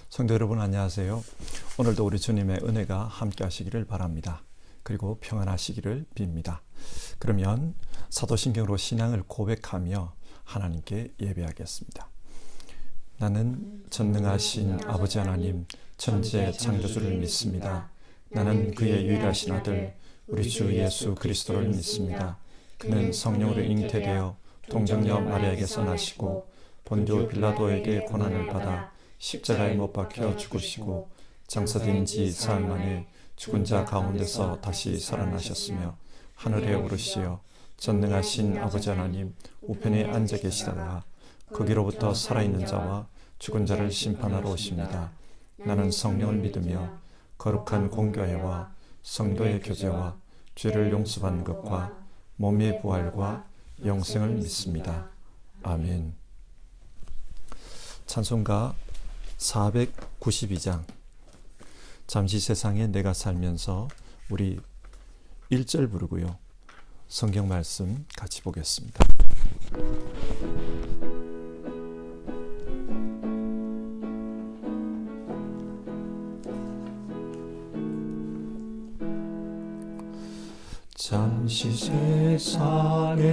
성도 여러분 안녕하세요. 오늘도 우리 주님의 은혜가 함께 하시기를 바랍니다. 그리고 평안하시기를 빕니다. 그러면 사도신경으로 신앙을 고백하며 하나님께 예배하겠습니다. 나는 전능하신 아버지 하나님 천지의 창조주를 믿습니다. 나는 그의 유일하신 아들 우리 주 예수 그리스도를 믿습니다. 그는 성령으로 잉태되어 동정녀 마리아에게서 나시고 본디오 빌라도에게 고난을 받아 십자가에 못 박혀 죽으시고 장사된 지 사흘 만에 죽은 자 가운데서 다시 살아나셨으며 하늘에 오르시어 전능하신 아버지 하나님 우편에 앉아 계시다가 거기로부터 살아있는 자와 죽은 자를 심판하러 오십니다. 나는 성령을 믿으며 거룩한 공교회와 성도의 교제와 죄를 용서받는 것과 몸의 부활과 영생을 믿습니다. 아멘. 찬송가 492장 잠시 세상에 내가 살면서 우리 1절 부르고요. 성경 말씀 같이 보겠습니다. 잠시 세상에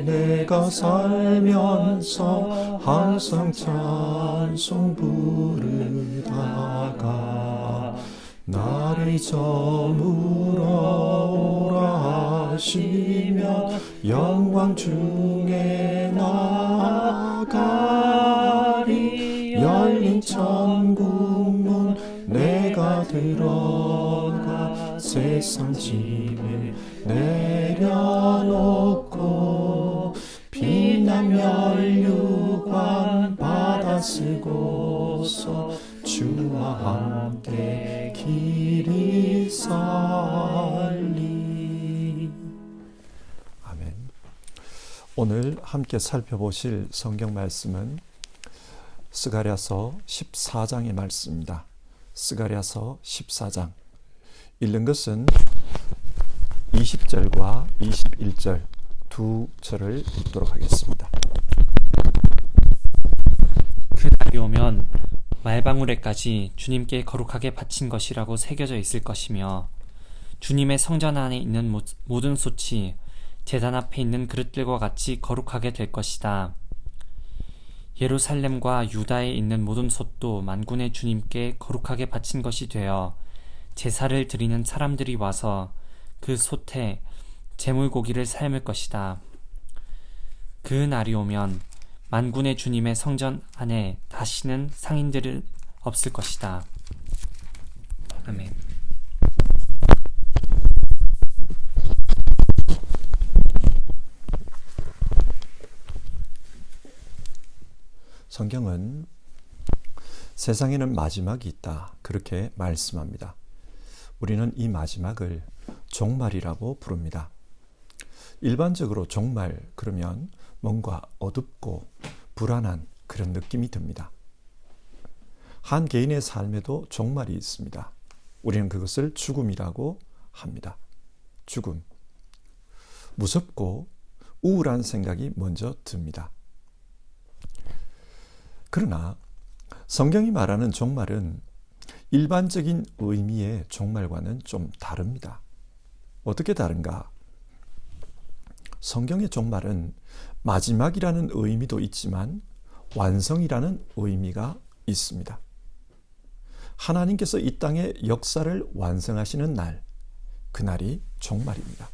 내가 살면서 항상 찬송 부르다가 나를 저물어 오라 하시면 영광 중에 나아가리. 열린 천국문 내가 들어가 세상 집에 내려놓고 피난 면류관 받아 쓰고서 주와 함께 길이 살리. 아멘. 오늘 함께 살펴보실 성경 말씀은 스가랴서 14장의 말씀입니다. 스가랴서 14장. 읽는 것은 20절과 21절 두 절을 읽도록 하겠습니다. 그날이 오면 말방울에까지 주님께 거룩하게 바친 것이라고 새겨져 있을 것이며 주님의 성전 안에 있는 모든 솥이 제단 앞에 있는 그릇들과 같이 거룩하게 될 것이다. 예루살렘과 유다에 있는 모든 솥도 만군의 주님께 거룩하게 바친 것이 되어 제사를 드리는 사람들이 와서 그 솥에 제물고기를 삶을 것이다. 그 날이 오면 만군의 주님의 성전 안에 다시는 상인들은 없을 것이다. 아멘. 성경은 세상에는 마지막이 있다. 그렇게 말씀합니다. 우리는 이 마지막을 종말이라고 부릅니다. 일반적으로 종말 그러면 뭔가 어둡고 불안한 그런 느낌이 듭니다. 한 개인의 삶에도 종말이 있습니다. 우리는 그것을 죽음이라고 합니다. 죽음. 무섭고 우울한 생각이 먼저 듭니다. 그러나 성경이 말하는 종말은 일반적인 의미의 종말과는 좀 다릅니다. 어떻게 다른가? 성경의 종말은 마지막이라는 의미도 있지만 완성이라는 의미가 있습니다. 하나님께서 이 땅의 역사를 완성하시는 날, 그날이 종말입니다.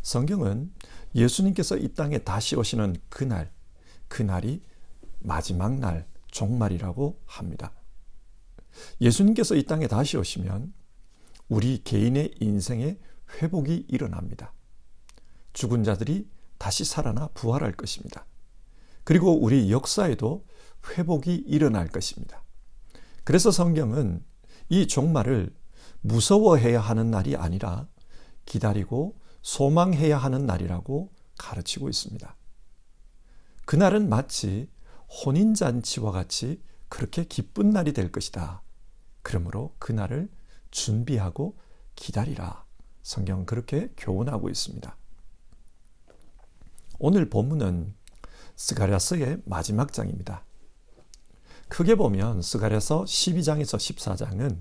성경은 예수님께서 이 땅에 다시 오시는 그날, 그날이 마지막 날, 종말이라고 합니다. 예수님께서 이 땅에 다시 오시면 우리 개인의 인생에 회복이 일어납니다. 죽은 자들이 다시 살아나 부활할 것입니다. 그리고 우리 역사에도 회복이 일어날 것입니다. 그래서 성경은 이 종말을 무서워해야 하는 날이 아니라 기다리고 소망해야 하는 날이라고 가르치고 있습니다. 그날은 마치 혼인잔치와 같이 그렇게 기쁜 날이 될 것이다. 그러므로 그날을 준비하고 기다리라. 성경은 그렇게 교훈하고 있습니다. 오늘 본문은 스가랴서의 마지막 장입니다. 크게 보면 스가랴서 12장에서 14장은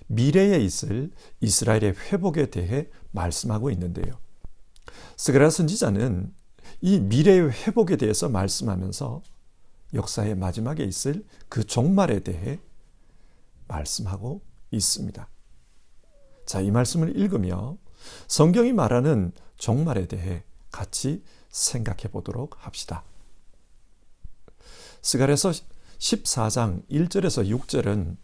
미래에 있을 이스라엘의 회복에 대해 말씀하고 있는데요. 스가랴 선지자는 이 미래의 회복에 대해서 말씀하면서 역사의 마지막에 있을 그 종말에 대해 말씀하고 있습니다. 자, 이 말씀을 읽으며 성경이 말하는 종말에 대해 같이 생각해 보도록 합시다. 스가랴서 14장 1절에서 6절은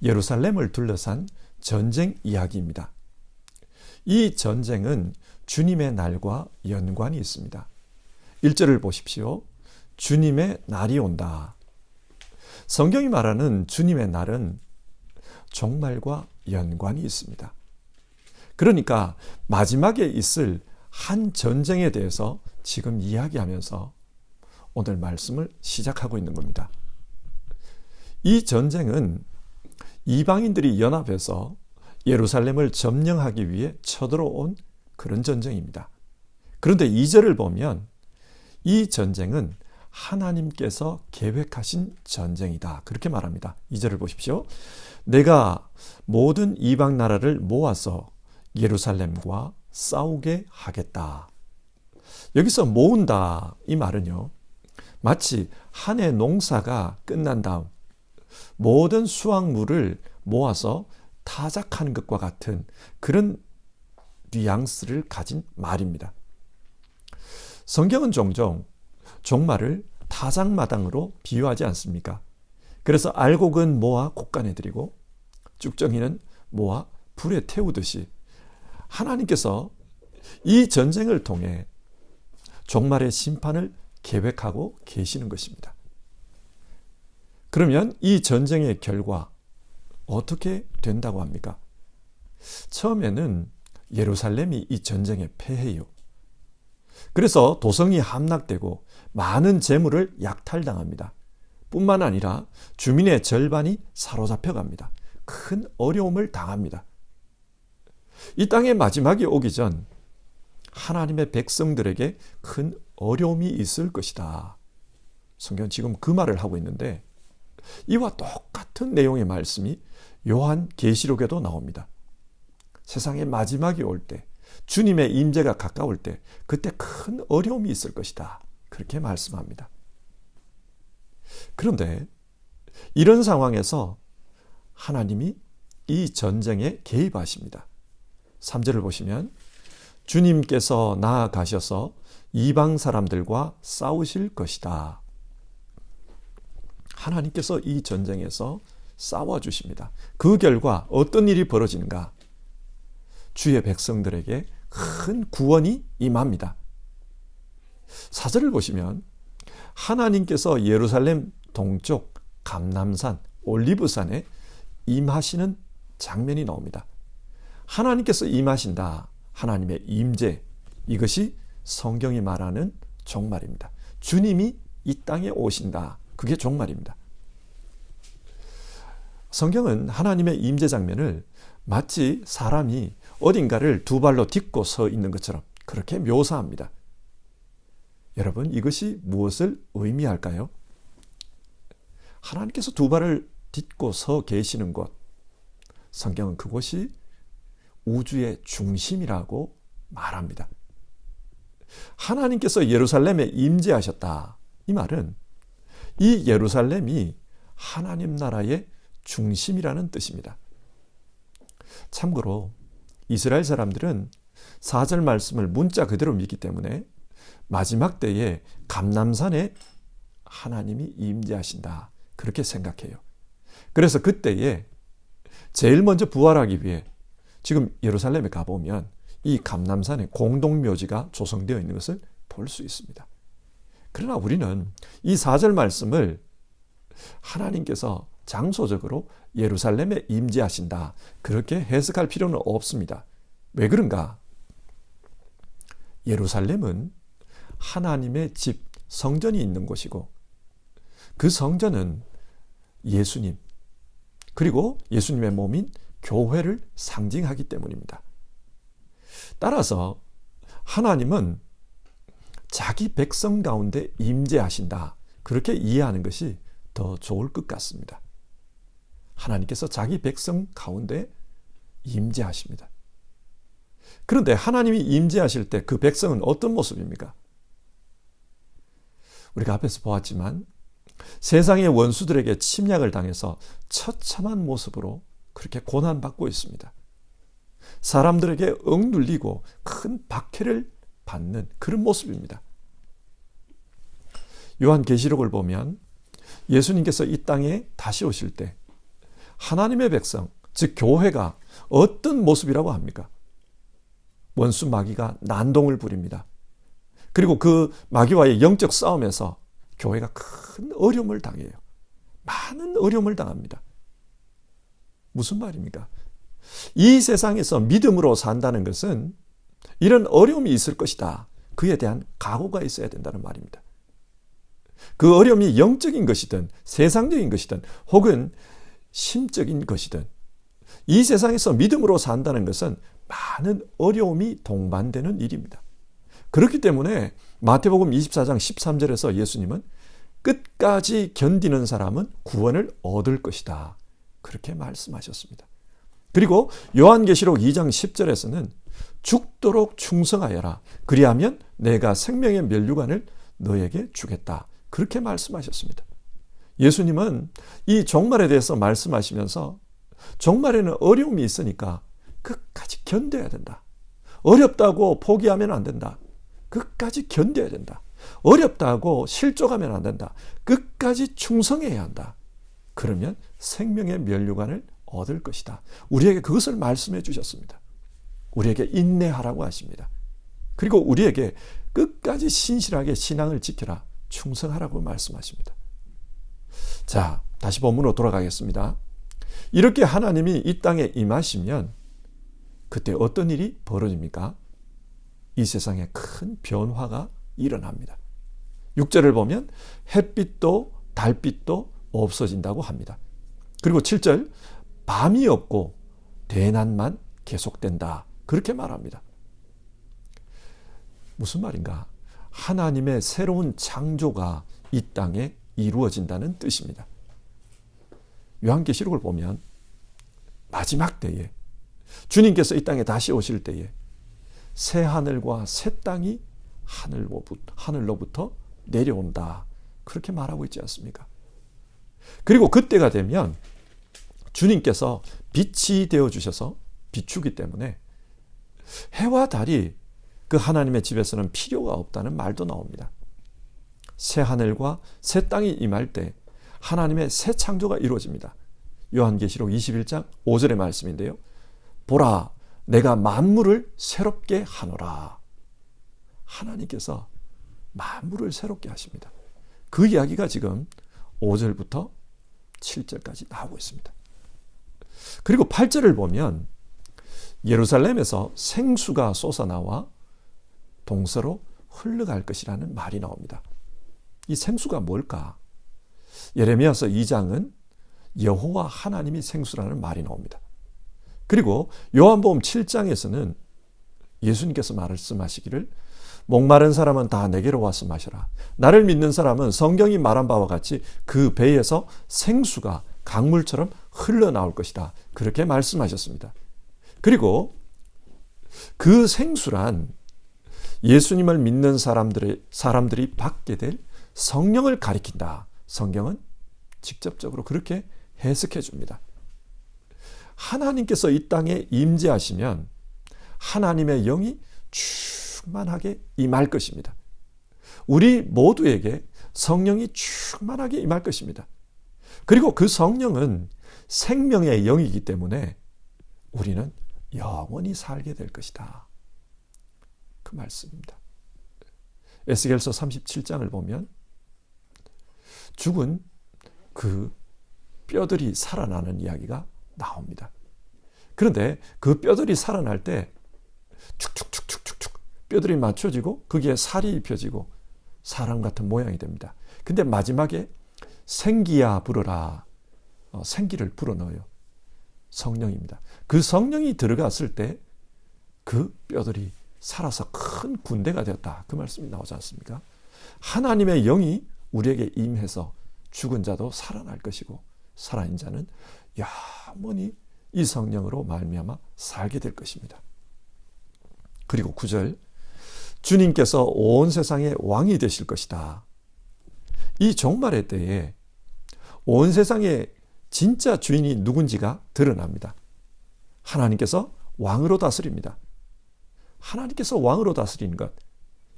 예루살렘을 둘러싼 전쟁 이야기입니다. 이 전쟁은 주님의 날과 연관이 있습니다. 1절을 보십시오. 주님의 날이 온다. 성경이 말하는 주님의 날은 종말과 연관이 있습니다. 그러니까 마지막에 있을 한 전쟁에 대해서 지금 이야기하면서 오늘 말씀을 시작하고 있는 겁니다. 이 전쟁은 이방인들이 연합해서 예루살렘을 점령하기 위해 쳐들어온 그런 전쟁입니다. 그런데 2절을 보면 이 전쟁은 하나님께서 계획하신 전쟁이다. 그렇게 말합니다. 2절을 보십시오. 내가 모든 이방 나라를 모아서 예루살렘과 싸우게 하겠다. 여기서 모은다 이 말은요, 마치 한 해 농사가 끝난 다음 모든 수확물을 모아서 타작하는 것과 같은 그런 뉘앙스를 가진 말입니다. 성경은 종종 종말을 타작마당으로 비유하지 않습니까? 그래서 알곡은 모아 곡간에 들이고 쭉정이는 모아 불에 태우듯이 하나님께서 이 전쟁을 통해 종말의 심판을 계획하고 계시는 것입니다. 그러면 이 전쟁의 결과 어떻게 된다고 합니까? 처음에는 예루살렘이 이 전쟁에 패해요. 그래서 도성이 함락되고 많은 재물을 약탈당합니다. 뿐만 아니라 주민의 절반이 사로잡혀 갑니다. 큰 어려움을 당합니다. 이 땅의 마지막이 오기 전 하나님의 백성들에게 큰 어려움이 있을 것이다. 성경은 지금 그 말을 하고 있는데 이와 똑같은 내용의 말씀이 요한 계시록에도 나옵니다. 세상의 마지막이 올 때, 주님의 임재가 가까울 때 그때 큰 어려움이 있을 것이다. 그렇게 말씀합니다. 그런데 이런 상황에서 하나님이 이 전쟁에 개입하십니다. 3절을 보시면 주님께서 나아가셔서 이방 사람들과 싸우실 것이다. 하나님께서 이 전쟁에서 싸워주십니다. 그 결과 어떤 일이 벌어지는가? 주의 백성들에게 큰 구원이 임합니다. 4절을 보시면 하나님께서 예루살렘 동쪽 감람산 올리브산에 임하시는 장면이 나옵니다. 하나님께서 임하신다. 하나님의 임재, 이것이 성경이 말하는 종말입니다. 주님이 이 땅에 오신다. 그게 종말입니다. 성경은 하나님의 임재 장면을 마치 사람이 어딘가를 두 발로 딛고 서 있는 것처럼 그렇게 묘사합니다. 여러분, 이것이 무엇을 의미할까요? 하나님께서 두 발을 딛고 서 계시는 곳, 성경은 그곳이 우주의 중심이라고 말합니다. 하나님께서 예루살렘에 임재하셨다. 이 말은 이 예루살렘이 하나님 나라의 중심이라는 뜻입니다. 참고로 이스라엘 사람들은 4절 말씀을 문자 그대로 믿기 때문에 마지막 때에 감람산에 하나님이 임재하신다. 그렇게 생각해요. 그래서 그때에 제일 먼저 부활하기 위해 지금 예루살렘에 가보면 이 감람산에 공동묘지가 조성되어 있는 것을 볼 수 있습니다. 그러나 우리는 이 4절 말씀을 하나님께서 장소적으로 예루살렘에 임재하신다. 그렇게 해석할 필요는 없습니다. 왜 그런가? 예루살렘은 하나님의 집, 성전이 있는 곳이고 그 성전은 예수님, 그리고 예수님의 몸인 교회를 상징하기 때문입니다. 따라서 하나님은 자기 백성 가운데 임재하신다. 그렇게 이해하는 것이 더 좋을 것 같습니다. 하나님께서 자기 백성 가운데 임재하십니다. 그런데 하나님이 임재하실 때 그 백성은 어떤 모습입니까? 우리가 앞에서 보았지만 세상의 원수들에게 침략을 당해서 처참한 모습으로 그렇게 고난받고 있습니다. 사람들에게 억눌리고 큰 박해를 받는 그런 모습입니다. 요한계시록을 보면 예수님께서 이 땅에 다시 오실 때 하나님의 백성, 즉 교회가 어떤 모습이라고 합니까? 원수 마귀가 난동을 부립니다. 그리고 그 마귀와의 영적 싸움에서 교회가 큰 어려움을 당해요. 많은 어려움을 당합니다. 무슨 말입니까? 이 세상에서 믿음으로 산다는 것은 이런 어려움이 있을 것이다. 그에 대한 각오가 있어야 된다는 말입니다. 그 어려움이 영적인 것이든 세상적인 것이든 혹은 심적인 것이든 이 세상에서 믿음으로 산다는 것은 많은 어려움이 동반되는 일입니다. 그렇기 때문에 마태복음 24장 13절에서 예수님은 끝까지 견디는 사람은 구원을 얻을 것이다. 그렇게 말씀하셨습니다. 그리고 요한계시록 2장 10절에서는 죽도록 충성하여라. 그리하면 내가 생명의 면류관을 너에게 주겠다. 그렇게 말씀하셨습니다. 예수님은 이 종말에 대해서 말씀하시면서 종말에는 어려움이 있으니까 끝까지 견뎌야 된다. 어렵다고 포기하면 안 된다. 끝까지 견뎌야 된다. 어렵다고 실족하면 안 된다. 끝까지 충성해야 한다. 그러면 생명의 면류관을 얻을 것이다. 우리에게 그것을 말씀해 주셨습니다. 우리에게 인내하라고 하십니다. 그리고 우리에게 끝까지 신실하게 신앙을 지켜라. 충성하라고 말씀하십니다. 자, 다시 본문으로 돌아가겠습니다. 이렇게 하나님이 이 땅에 임하시면 그때 어떤 일이 벌어집니까? 이 세상에 큰 변화가 일어납니다. 6절을 보면 햇빛도 달빛도 없어진다고 합니다. 그리고 7절 밤이 없고 대낮만 계속된다. 그렇게 말합니다. 무슨 말인가? 하나님의 새로운 창조가 이 땅에 이루어진다는 뜻입니다. 요한계시록을 보면 마지막 때에 주님께서 이 땅에 다시 오실 때에 새 하늘과 새 땅이 하늘로부터 내려온다. 그렇게 말하고 있지 않습니까? 그리고 그때가 되면 주님께서 빛이 되어주셔서 비추기 때문에 해와 달이 그 하나님의 집에서는 필요가 없다는 말도 나옵니다. 새 하늘과 새 땅이 임할 때 하나님의 새 창조가 이루어집니다. 요한계시록 21장 5절의 말씀인데요. 보라, 내가 만물을 새롭게 하노라. 하나님께서 만물을 새롭게 하십니다. 그 이야기가 지금 5절부터 7절까지 나오고 있습니다. 그리고 8절을 보면 예루살렘에서 생수가 솟아나와 동서로 흘러갈 것이라는 말이 나옵니다. 이 생수가 뭘까? 예레미야서 2장은 여호와 하나님이 생수라는 말이 나옵니다. 그리고 요한복음 7장에서는 예수님께서 말씀하시기를 목마른 사람은 다 내게로 와서 마셔라. 나를 믿는 사람은 성경이 말한 바와 같이 그 배에서 생수가 강물처럼 흘러나올 것이다. 그렇게 말씀하셨습니다. 그리고 그 생수란 예수님을 믿는 사람들이 받게 될 성령을 가리킨다. 성경은 직접적으로 그렇게 해석해 줍니다. 하나님께서 이 땅에 임재하시면 하나님의 영이 충만하게 임할 것입니다. 우리 모두에게 성령이 충만하게 임할 것입니다. 그리고 그 성령은 생명의 영이기 때문에 우리는 영원히 살게 될 것이다. 그 말씀입니다. 에스겔서 37장을 보면 죽은 그 뼈들이 살아나는 이야기가 나옵니다. 그런데 그 뼈들이 살아날 때 축축축축축축 뼈들이 맞춰지고 거기에 살이 입혀지고 사람 같은 모양이 됩니다. 근데 마지막에 생기야 불어라. 생기를 불어넣어요. 성령입니다. 그 성령이 들어갔을 때 그 뼈들이 살아서 큰 군대가 되었다. 그 말씀이 나오지 않습니까? 하나님의 영이 우리에게 임해서 죽은 자도 살아날 것이고 살아있는 자는 영원히 이 성령으로 말미암아 살게 될 것입니다. 그리고 9절, 주님께서 온 세상의 왕이 되실 것이다. 이 종말의 때에 온 세상의 진짜 주인이 누군지가 드러납니다. 하나님께서 왕으로 다스립니다. 하나님께서 왕으로 다스리는 것,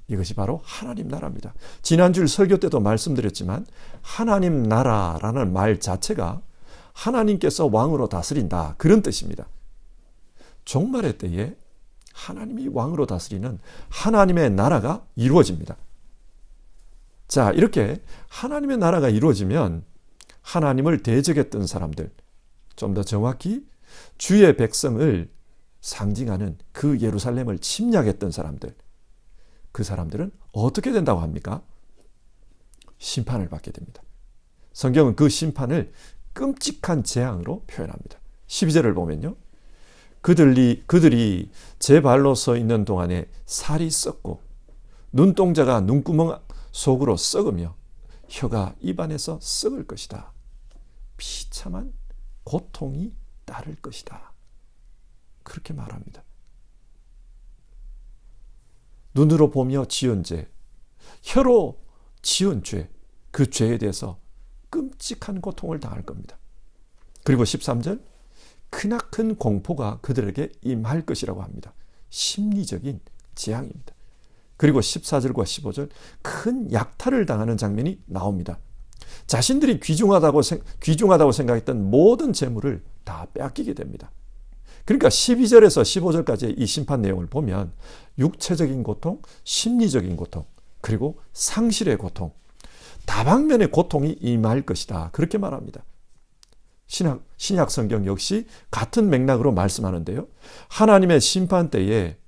이것이 바로 하나님 나라입니다. 지난주 설교 때도 말씀드렸지만 하나님 나라라는 말 자체가 하나님께서 왕으로 다스린다, 그런 뜻입니다. 종말의 때에 하나님이 왕으로 다스리는 하나님의 나라가 이루어집니다. 자, 이렇게 하나님의 나라가 이루어지면 하나님을 대적했던 사람들, 좀 더 정확히 주의 백성을 상징하는 그 예루살렘을 침략했던 사람들, 그 사람들은 어떻게 된다고 합니까? 심판을 받게 됩니다. 성경은 그 심판을 끔찍한 재앙으로 표현합니다. 12절을 보면요, 그들이 제 발로 서 있는 동안에 살이 썩고 눈동자가 눈구멍 속으로 썩으며 혀가 입안에서 썩을 것이다. 비참한 고통이 따를 것이다. 그렇게 말합니다. 눈으로 보며 지은 죄, 혀로 지은 죄, 그 죄에 대해서 끔찍한 고통을 당할 겁니다. 그리고 13절, 크나큰 공포가 그들에게 임할 것이라고 합니다. 심리적인 재앙입니다. 그리고 14절과 15절, 큰 약탈을 당하는 장면이 나옵니다. 자신들이 귀중하다고 생각했던 모든 재물을 다 빼앗기게 됩니다. 그러니까 12절에서 15절까지의 이 심판 내용을 보면 육체적인 고통, 심리적인 고통, 그리고 상실의 고통, 다방면의 고통이 임할 것이다, 그렇게 말합니다. 신약 성경 역시 같은 맥락으로 말씀하는데요, 하나님의 심판 때에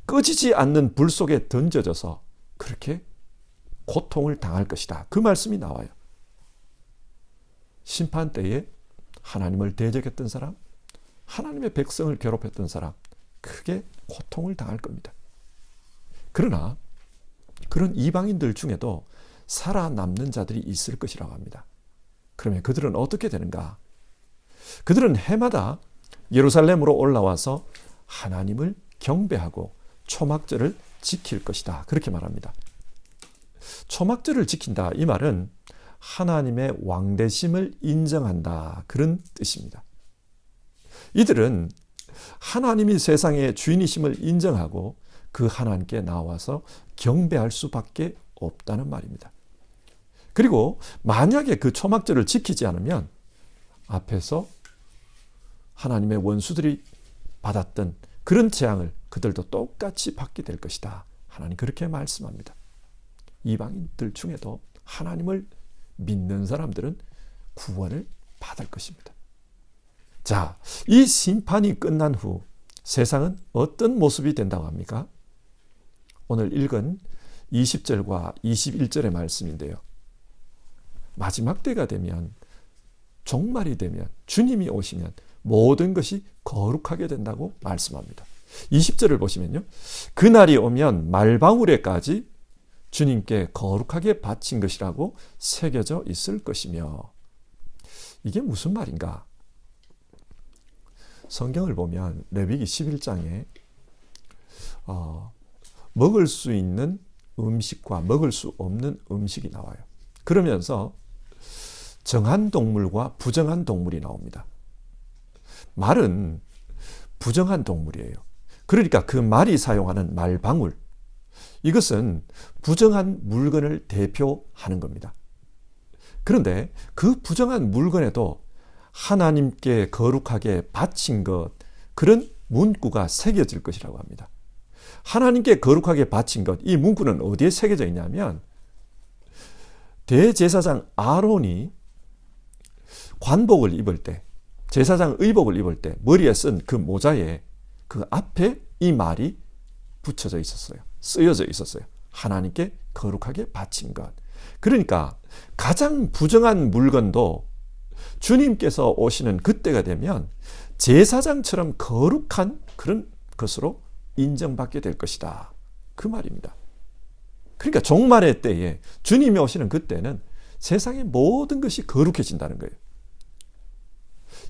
꺼지지 않는 불 속에 던져져서 그렇게 고통을 당할 것이다, 그 말씀이 나와요. 심판 때에 하나님을 대적했던 사람, 하나님의 백성을 괴롭혔던 사람, 크게 고통을 당할 겁니다. 그러나 그런 이방인들 중에도 살아남는 자들이 있을 것이라고 합니다. 그러면 그들은 어떻게 되는가? 그들은 해마다 예루살렘으로 올라와서 하나님을 경배하고 초막절을 지킬 것이다, 그렇게 말합니다. 초막절을 지킨다, 이 말은 하나님의 왕되심을 인정한다, 그런 뜻입니다. 이들은 하나님이 세상의 주인이심을 인정하고 그 하나님께 나와서 경배할 수밖에 없다는 말입니다. 그리고 만약에 그 초막절을 지키지 않으면 앞에서 하나님의 원수들이 받았던 그런 재앙을 그들도 똑같이 받게 될 것이다, 하나님 그렇게 말씀합니다. 이방인들 중에도 하나님을 믿는 사람들은 구원을 받을 것입니다. 자, 이 심판이 끝난 후 세상은 어떤 모습이 된다고 합니까? 오늘 읽은 20절과 21절의 말씀인데요, 마지막 때가 되면, 종말이 되면, 주님이 오시면 모든 것이 거룩하게 된다고 말씀합니다. 20절을 보시면요, 그날이 오면 말방울에까지 주님께 거룩하게 바친 것이라고 새겨져 있을 것이며, 이게 무슨 말인가? 성경을 보면 레위기 11장에 먹을 수 있는 음식과 먹을 수 없는 음식이 나와요. 그러면서 정한 동물과 부정한 동물이 나옵니다. 말은 부정한 동물이에요. 그러니까 그 말이 사용하는 말방울, 이것은 부정한 물건을 대표하는 겁니다. 그런데 그 부정한 물건에도 하나님께 거룩하게 바친 것, 그런 문구가 새겨질 것이라고 합니다. 하나님께 거룩하게 바친 것, 이 문구는 어디에 새겨져 있냐면 대제사장 아론이 관복을 입을 때, 제사장 의복을 입을 때 머리에 쓴 그 모자에 그 앞에 이 말이 붙여져 있었어요. 쓰여져 있었어요. 하나님께 거룩하게 바친 것. 그러니까 가장 부정한 물건도 주님께서 오시는 그때가 되면 제사장처럼 거룩한 그런 것으로 인정받게 될 것이다, 그 말입니다. 그러니까 종말의 때에 주님이 오시는 그때는 세상의 모든 것이 거룩해진다는 거예요.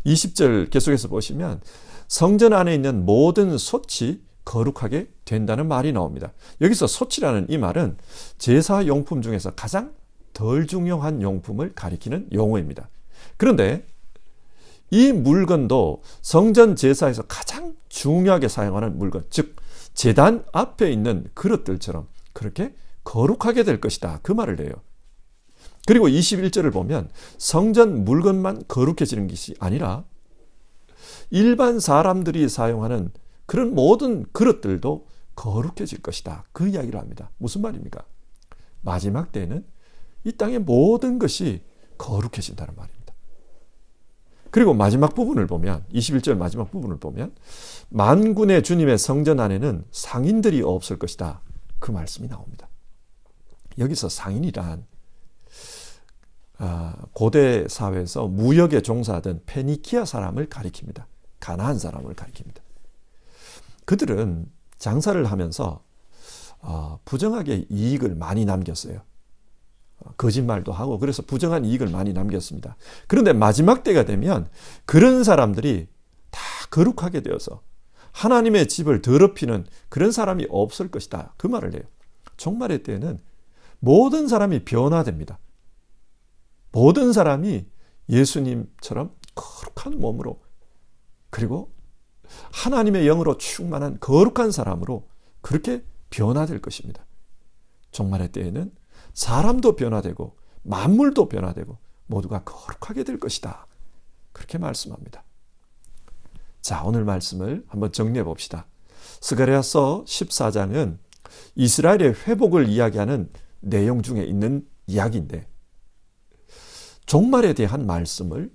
20절 계속해서 보시면 성전 안에 있는 모든 솥이 거룩하게 된다는 말이 나옵니다. 여기서 솥이라는 이 말은 제사 용품 중에서 가장 덜 중요한 용품을 가리키는 용어입니다. 그런데 이 물건도 성전 제사에서 가장 중요하게 사용하는 물건, 즉 제단 앞에 있는 그릇들처럼 그렇게 거룩하게 될 것이다, 그 말을 해요. 그리고 21절을 보면 성전 물건만 거룩해지는 것이 아니라 일반 사람들이 사용하는 그런 모든 그릇들도 거룩해질 것이다, 그 이야기를 합니다. 무슨 말입니까? 마지막 때에는 이 땅의 모든 것이 거룩해진다는 말입니다. 그리고 마지막 부분을 보면 21절 마지막 부분을 보면 만군의 주님의 성전 안에는 상인들이 없을 것이다, 그 말씀이 나옵니다. 여기서 상인이란 고대 사회에서 무역에 종사하던 페니키아 사람을 가리킵니다. 가나안 사람을 가리킵니다. 그들은 장사를 하면서 부정하게 이익을 많이 남겼어요. 거짓말도 하고 그래서 부정한 이익을 많이 남겼습니다. 그런데 마지막 때가 되면 그런 사람들이 다 거룩하게 되어서 하나님의 집을 더럽히는 그런 사람이 없을 것이다, 그 말을 해요. 종말의 때에는 모든 사람이 변화됩니다. 모든 사람이 예수님처럼 거룩한 몸으로 그리고 하나님의 영으로 충만한 거룩한 사람으로 그렇게 변화될 것입니다. 종말의 때에는 사람도 변화되고 만물도 변화되고 모두가 거룩하게 될 것이다, 그렇게 말씀합니다. 자, 오늘 말씀을 한번 정리해 봅시다. 스가랴서 14장은 이스라엘의 회복을 이야기하는 내용 중에 있는 이야기인데 종말에 대한 말씀을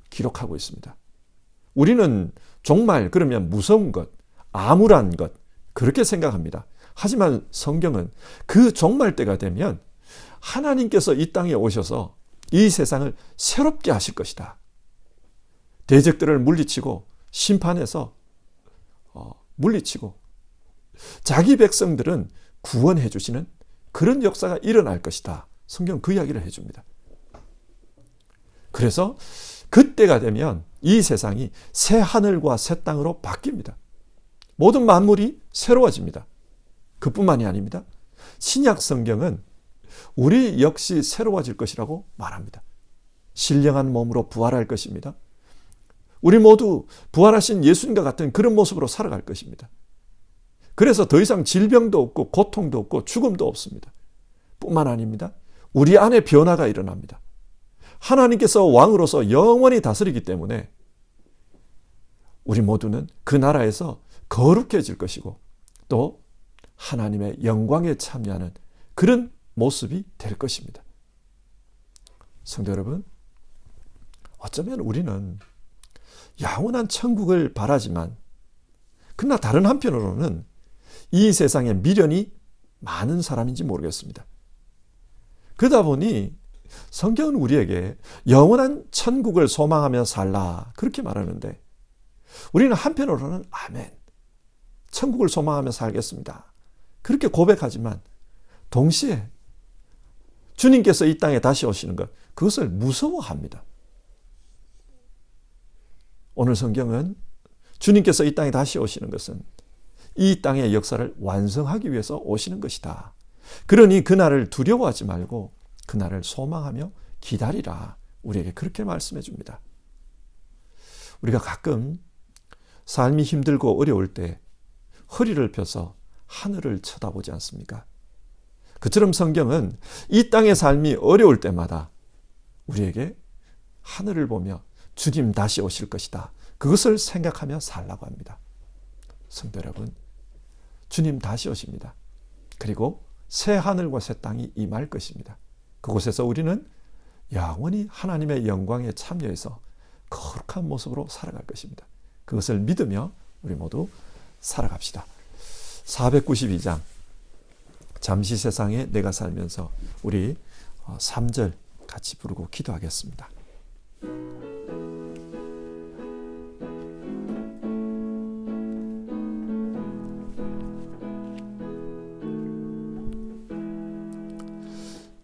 기록하고 있습니다. 우리는 종말 그러면 무서운 것, 암울한 것 그렇게 생각합니다. 하지만 성경은 그 종말 때가 되면 하나님께서 이 땅에 오셔서 이 세상을 새롭게 하실 것이다. 대적들을 물리치고 심판해서 물리치고 자기 백성들은 구원해 주시는 그런 역사가 일어날 것이다. 성경 그 이야기를 해줍니다. 그래서 그때가 되면 이 세상이 새 하늘과 새 땅으로 바뀝니다. 모든 만물이 새로워집니다. 그뿐만이 아닙니다. 신약 성경은 우리 역시 새로워질 것이라고 말합니다. 신령한 몸으로 부활할 것입니다. 우리 모두 부활하신 예수님과 같은 그런 모습으로 살아갈 것입니다. 그래서 더 이상 질병도 없고 고통도 없고 죽음도 없습니다. 뿐만 아닙니다. 우리 안에 변화가 일어납니다. 하나님께서 왕으로서 영원히 다스리기 때문에 우리 모두는 그 나라에서 거룩해질 것이고 또 하나님의 영광에 참여하는 그런 모습이 될 것입니다. 성도 여러분, 어쩌면 우리는 영원한 천국을 바라지만 그러나 다른 한편으로는 이 세상에 미련이 많은 사람인지 모르겠습니다. 그러다 보니 성경은 우리에게 영원한 천국을 소망하며 살라 그렇게 말하는데 우리는 한편으로는 아멘, 천국을 소망하며 살겠습니다 그렇게 고백하지만 동시에 주님께서 이 땅에 다시 오시는 것, 그것을 무서워합니다. 오늘 성경은 주님께서 이 땅에 다시 오시는 것은 이 땅의 역사를 완성하기 위해서 오시는 것이다. 그러니 그날을 두려워하지 말고 그날을 소망하며 기다리라. 우리에게 그렇게 말씀해 줍니다. 우리가 가끔 삶이 힘들고 어려울 때 허리를 펴서 하늘을 쳐다보지 않습니까? 그처럼 성경은 이 땅의 삶이 어려울 때마다 우리에게 하늘을 보며 주님 다시 오실 것이다, 그것을 생각하며 살라고 합니다. 성도 여러분, 주님 다시 오십니다. 그리고 새 하늘과 새 땅이 임할 것입니다. 그곳에서 우리는 영원히 하나님의 영광에 참여해서 거룩한 모습으로 살아갈 것입니다. 그것을 믿으며 우리 모두 살아갑시다. 492장 잠시 세상에 내가 살면서 우리 3절 같이 부르고 기도하겠습니다.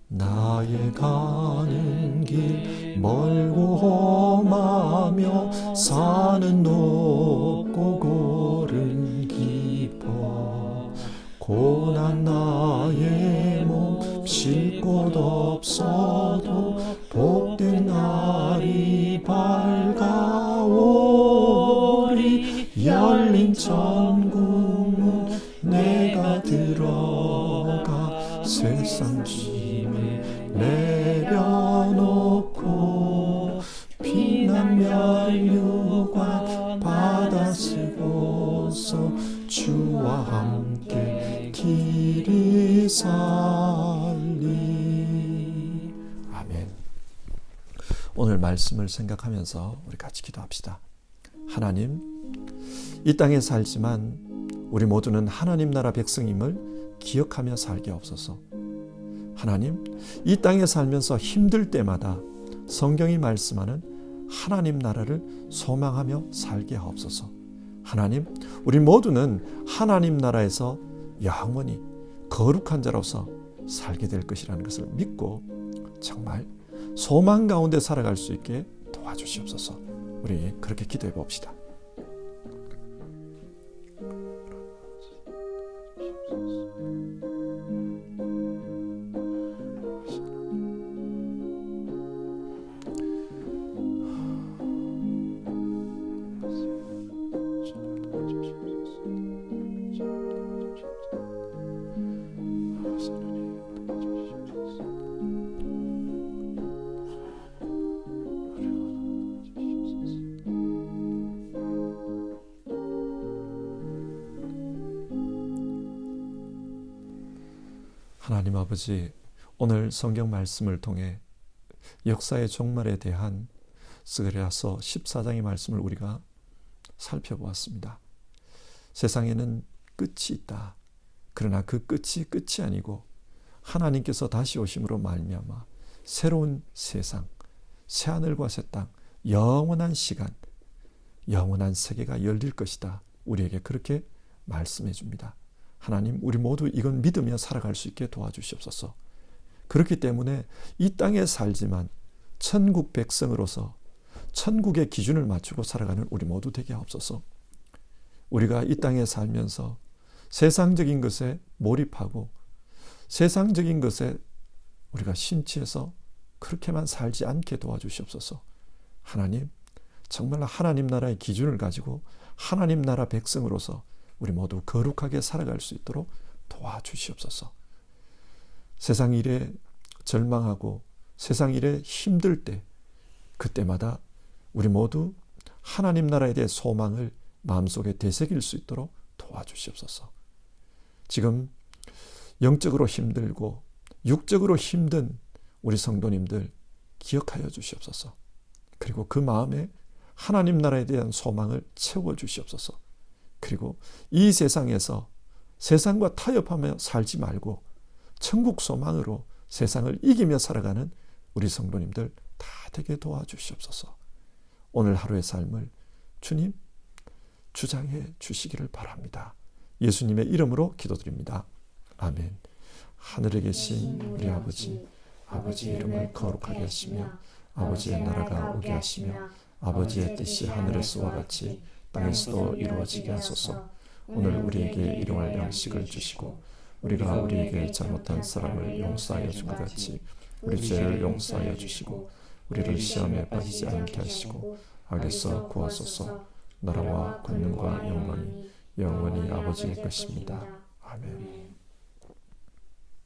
나의 간 바라며 산은 높고 골은 깊어 고난 나의 몸 쉴 곳 없어도 복된 날이 밝아오리 열린 천국문 내가 들어가 세상 짐을 내려놓고 피난 면류관 받아 쓰고서 주와 함께 길이 살리. 아멘. 오늘 말씀을 생각하면서 우리 같이 기도합시다. 하나님, 이 땅에 살지만 우리 모두는 하나님 나라 백성임을 기억하며 살게 없소서. 하나님, 이 땅에 살면서 힘들 때마다 성경이 말씀하는 하나님 나라를 소망하며 살게 하옵소서. 하나님, 우리 모두는 하나님 나라에서 영원히 거룩한 자로서 살게 될 것이라는 것을 믿고 정말 소망 가운데 살아갈 수 있게 도와주시옵소서. 우리 그렇게 기도해 봅시다. 하나님 아버지, 오늘 성경 말씀을 통해 역사의 종말에 대한 스가랴서 14장의 말씀을 우리가 살펴보았습니다. 세상에는 끝이 있다. 그러나 그 끝이 끝이 아니고 하나님께서 다시 오심으로 말미암아 새로운 세상, 새하늘과 새 땅, 영원한 시간, 영원한 세계가 열릴 것이다. 우리에게 그렇게 말씀해 줍니다. 하나님, 우리 모두 이건 믿으며 살아갈 수 있게 도와주시옵소서. 그렇기 때문에 이 땅에 살지만 천국 백성으로서 천국의 기준을 맞추고 살아가는 우리 모두 되게 하옵소서. 우리가 이 땅에 살면서 세상적인 것에 몰입하고 세상적인 것에 우리가 심취해서 그렇게만 살지 않게 도와주시옵소서. 하나님, 정말 하나님 나라의 기준을 가지고 하나님 나라 백성으로서 우리 모두 거룩하게 살아갈 수 있도록 도와주시옵소서. 세상 일에 절망하고 세상 일에 힘들 때 그때마다 우리 모두 하나님 나라에 대해 소망을 마음속에 되새길 수 있도록 도와주시옵소서. 지금 영적으로 힘들고 육적으로 힘든 우리 성도님들 기억하여 주시옵소서. 그리고 그 마음에 하나님 나라에 대한 소망을 채워주시옵소서. 그리고 이 세상에서 세상과 타협하며 살지 말고 천국 소망으로 세상을 이기며 살아가는 우리 성도님들 다 되게 도와주시옵소서. 오늘 하루의 삶을 주님 주장해 주시기를 바랍니다. 예수님의 이름으로 기도드립니다. 아멘. 하늘에 계신 우리 아버지, 아버지의 이름을 거룩하게 하시며 아버지의 나라가 오게 하시며 아버지의 뜻이 하늘에서와 같이 땅에서도 이루어지게 하소서. 오늘 우리에게 일용할 양식을 주시고 우리가 우리에게 잘못한 사람을 용서하여 준 것 같이 우리 죄를 용서하여 주시고 우리를 시험에 빠지지 않게 하시고 악에서 구하소서. 나라와 권능과 영광이 영원히 아버지의 것입니다. 아멘.